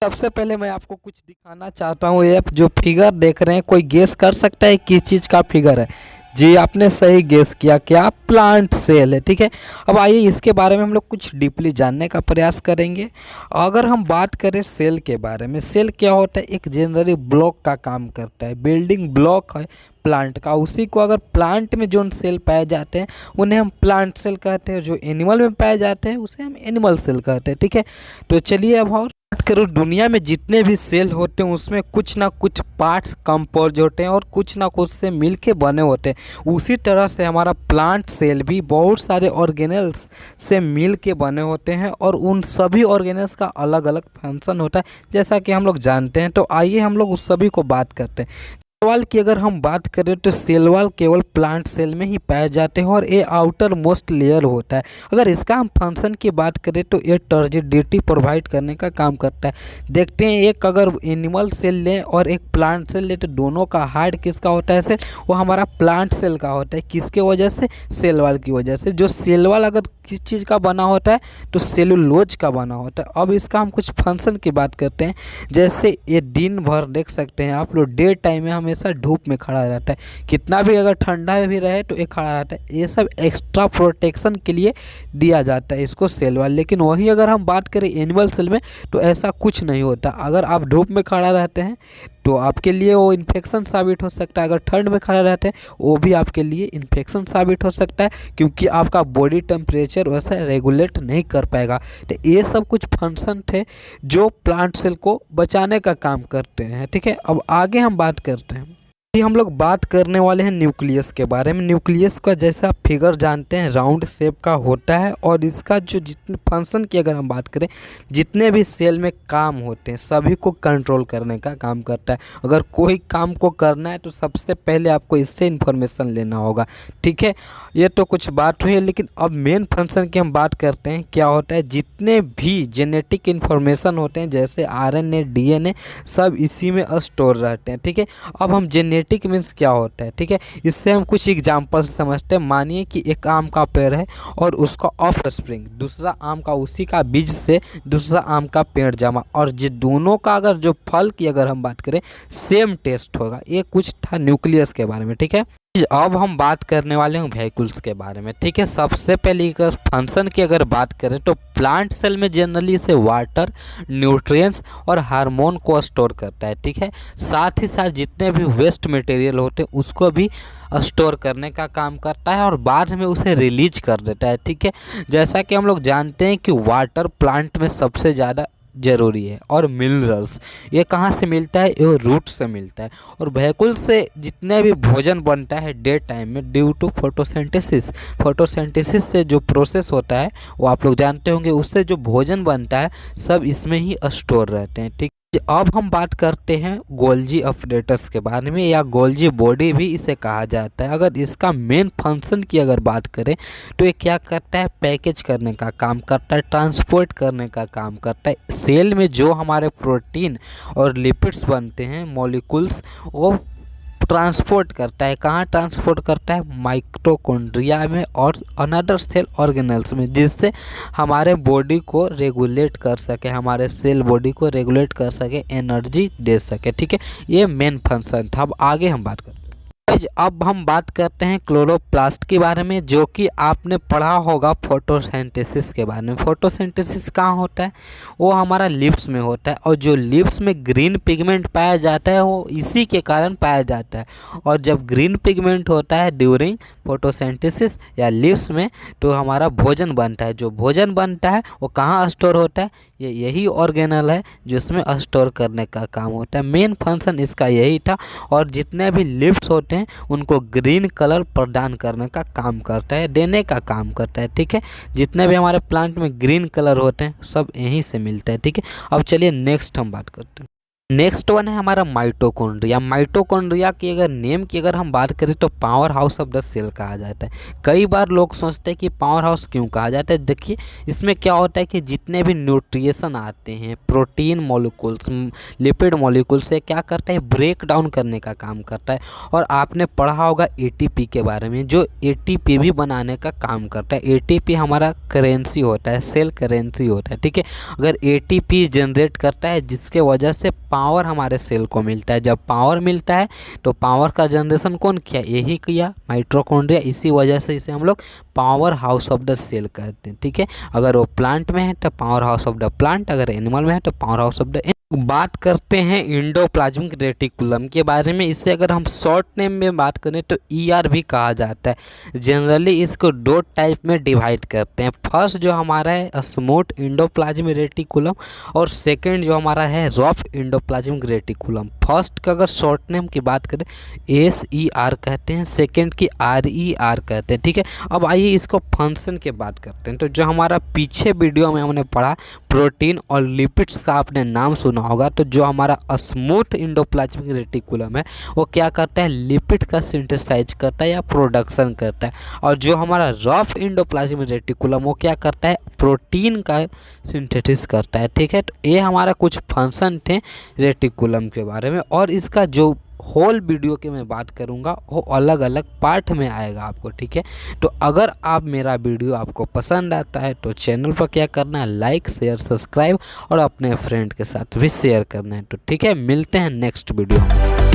सबसे पहले मैं आपको कुछ दिखाना चाहता हूँ। ये जो फिगर देख रहे हैं, कोई गेस कर सकता है किस चीज़ का फिगर है? जी, आपने सही गेस किया। क्या? प्लांट सेल है। ठीक है, अब आइए इसके बारे में हम लोग कुछ डीपली जानने का प्रयास करेंगे। अगर हम बात करें सेल के बारे में, सेल क्या होता है? एक जनरली ब्लॉक का काम करता है, बिल्डिंग ब्लॉक है प्लांट का। उसी को अगर प्लांट में जो सेल पाए जाते हैं उन्हें हम प्लांट सेल कहते हैं, जो एनिमल में पाए जाते हैं उसे हम एनिमल सेल कहते हैं। ठीक है, तो चलिए अब और बात करूँ। दुनिया में जितने भी सेल होते हैं उसमें कुछ ना कुछ पार्ट्स कंपोज होते हैं और कुछ ना कुछ से मिल के बने होते हैं। उसी तरह से हमारा प्लांट सेल भी बहुत सारे ऑर्गेनेल्स से मिल के बने होते हैं और उन सभी ऑर्गेनेल्स का अलग अलग फंक्शन होता है, जैसा कि हम लोग जानते हैं। तो आइए हम लोग उस सभी को बात करते हैं। सेल वॉल की अगर हम बात करें तो सेल वॉल केवल प्लांट सेल में ही पाए जाते हैं और ये आउटर मोस्ट लेयर होता है। अगर इसका हम फंक्शन की बात करें तो ये टर्जिडिटी प्रोवाइड करने का काम करता है। देखते हैं, एक अगर एनिमल सेल लें और एक प्लांट सेल लें तो दोनों का हार्ड किसका होता है? सेल वो हमारा प्लांट सेल का होता है। किसके वजह से? सेल वॉल की वजह से। जो सेल वॉल अगर किस चीज़ का बना होता है तो सेलुलोज का बना होता है। अब इसका हम कुछ फंक्शन की बात करते हैं। जैसे ये दिन भर देख सकते हैं आप लोग, डे टाइम में हमेशा धूप में खड़ा रहता है, कितना भी अगर ठंडा भी रहे तो ये खड़ा रहता है। ये सब एक्स्ट्रा प्रोटेक्शन के लिए दिया जाता है इसको सेल वॉल। लेकिन वही अगर हम बात करें एनिमल सेल में तो ऐसा कुछ नहीं होता। अगर आप धूप में खड़ा रहते हैं तो आपके लिए वो इन्फेक्शन साबित हो सकता है। अगर ठंड में खड़ा रहते हैं वो भी आपके लिए इन्फेक्शन साबित हो सकता है, क्योंकि आपका बॉडी टेम्परेचर वैसा रेगुलेट नहीं कर पाएगा। तो ये सब कुछ फंक्शन थे जो प्लांट सेल को बचाने का काम करते हैं। ठीक है, अब आगे हम बात करते हैं। अभी हम लोग बात करने वाले हैं न्यूक्लियस के बारे में। न्यूक्लियस का जैसा फिगर जानते हैं राउंड शेप का होता है और इसका जो जितने फंक्शन की अगर हम बात करें, जितने भी सेल में काम होते हैं सभी को कंट्रोल करने का काम करता है। अगर कोई काम को करना है तो सबसे पहले आपको इससे इन्फॉर्मेशन लेना होगा। ठीक है, ये तो कुछ बात हुई है, लेकिन अब मेन फंक्शन की हम बात करते हैं। क्या होता है? जितने भी जेनेटिक इन्फॉर्मेशन होते हैं जैसे RNA DNA सब इसी में स्टोर रहते हैं। ठीक है, अब हम जेनेटिक मीन्स क्या होता है? ठीक है, इससे हम कुछ एग्जांपल समझते हैं। मानिए कि एक आम का पेड़ है और उसका ऑफ स्प्रिंग दूसरा आम का, उसी का बीज से दूसरा आम का पेड़ जमा, और जो दोनों का अगर जो फल की अगर हम बात करें सेम टेस्ट होगा। ये कुछ था न्यूक्लियस के बारे में। ठीक है, अब हम बात करने वाले हैं व्हीकल्स के बारे में। ठीक है, सबसे पहले अगर फंक्शन की अगर बात करें तो प्लांट सेल में जनरली इसे वाटर, न्यूट्रिएंट्स और हार्मोन को स्टोर करता है। ठीक है, साथ ही साथ जितने भी वेस्ट मटेरियल होते हैं उसको भी स्टोर करने का काम करता है और बाद में उसे रिलीज कर देता है। ठीक है, जैसा कि हम लोग जानते हैं कि वाटर प्लांट में सबसे ज़्यादा ज़रूरी है और मिनरल्स ये कहाँ से मिलता है? ये रूट से मिलता है। और व्हीकल से जितने भी भोजन बनता है डे टाइम में ड्यू टू फोटोसिंथेसिस, फोटोसिंथेसिस से जो प्रोसेस होता है वो आप लोग जानते होंगे, उससे जो भोजन बनता है सब इसमें ही स्टोर रहते हैं। ठीक, अब हम बात करते हैं गोल्जी अपरेटस के बारे में, या गोल्जी बॉडी भी इसे कहा जाता है। अगर इसका मेन फंक्शन की अगर बात करें तो ये क्या करता है? पैकेज करने का काम करता है, ट्रांसपोर्ट करने का काम करता है। सेल में जो हमारे प्रोटीन और लिपिड्स बनते हैं मॉलिक्यूल्स, वो ट्रांसपोर्ट करता है। कहाँ ट्रांसपोर्ट करता है? माइटोकॉन्ड्रिया में और अनदर सेल ऑर्गेनल्स में, जिससे हमारे बॉडी को रेगुलेट कर सके, हमारे सेल बॉडी को रेगुलेट कर सके, एनर्जी दे सके। ठीक है, ये मेन फंक्शन था। अब आगे हम बात करते हैं। अब हम बात करते हैं क्लोरोप्लास्ट के बारे में, जो कि आपने पढ़ा होगा फोटोसिंथेसिस के बारे में। फोटोसिंथेसिस कहाँ होता है? वो हमारा लिप्स में होता है, और जो लिप्स में ग्रीन पिगमेंट पाया जाता है वो इसी के कारण पाया जाता है। और जब ग्रीन पिगमेंट होता है ड्यूरिंग फोटोसिंथेसिस या लिप्स में तो हमारा भोजन बनता है। जो भोजन बनता है वो कहाँ स्टोर होता है? यही ऑर्गेनल है जिसमें स्टोर करने का काम होता है। मेन फंक्शन इसका यही था, और जितने भी लिप्स होते हैं उनको ग्रीन कलर प्रदान करने का काम करता है, देने का काम करता है। ठीक है, जितने भी हमारे प्लांट में ग्रीन कलर होते हैं सब यहीं से मिलता है। ठीक है, अब चलिए नेक्स्ट हम बात करते हैं। नेक्स्ट वन है हमारा माइटोकॉन्ड्रिया। माइटोकॉन्ड्रिया की अगर नेम की अगर हम बात करें तो powerhouse of the cell कहा जाता है। कई बार लोग सोचते हैं कि पावर हाउस क्यों कहा जाता है। देखिए इसमें क्या होता है कि जितने भी न्यूट्रिएशन आते हैं, प्रोटीन मॉलिक्यूल्स, लिपिड मॉलिक्यूल्स से क्या करता है, ब्रेक डाउन करने का काम करता है। और आपने पढ़ा होगा एटीपी के बारे में, जो एटीपी भी बनाने का काम करता है। एटीपी हमारा करेंसी होता है, सेल करेंसी होता है, ठीक है। अगर एटीपी जनरेट करता है जिसके वजह से पावर हमारे सेल को मिलता है। जब पावर मिलता है तो पावर का जनरेशन कौन किया, यही किया माइटोकॉन्ड्रिया। इसी वजह से इसे हम लोग powerhouse of the cell कहते हैं, ठीक है। अगर वो प्लांट में है तो powerhouse of the plant, अगर एनिमल में है तो पावर हाउस ऑफ द। बात करते हैं इंडोप्लाज्मिक रेटिकुलम के बारे में। इसे अगर हम शॉर्ट नेम में बात करें तो ईआर भी कहा जाता है। जनरली इसको दो टाइप में डिवाइड करते हैं। फर्स्ट जो हमारा है स्मूथ इंडोप्लाज्मिक रेटिकुलम, और सेकंड जो हमारा है रफ इंडोप्लाज्मिक रेटिकुलम। फर्स्ट का अगर शॉर्ट नेम की बात करें SER कहते हैं, सेकंड की RER कहते हैं, ठीक है। अब आइए इसको फंक्शन के बात करते हैं। तो जो हमारा पीछे वीडियो में हमने पढ़ा प्रोटीन और लिपिड्स का आपने नाम सुना होगा। तो जो हमारा स्मूथ इंडोप्लाज्मिक रेटिकुलम है वो क्या करता है, लिपिड का सिंथेसाइज करता है या प्रोडक्शन करता है। और जो हमारा रफ इंडोप्लाज्मिक रेटिकुलम वो क्या करता है, प्रोटीन का सिंथेसिस करता है, ठीक है। तो ये हमारा कुछ फंक्शन थे रेटिकुलम के बारे में, और इसका जो होल वीडियो की मैं बात करूंगा वो अलग अलग पार्ट में आएगा आपको, ठीक है। तो अगर आप मेरा वीडियो आपको पसंद आता है तो चैनल पर क्या करना है, लाइक शेयर सब्सक्राइब और अपने फ्रेंड के साथ भी शेयर करना है। तो ठीक है, मिलते हैं नेक्स्ट वीडियो में।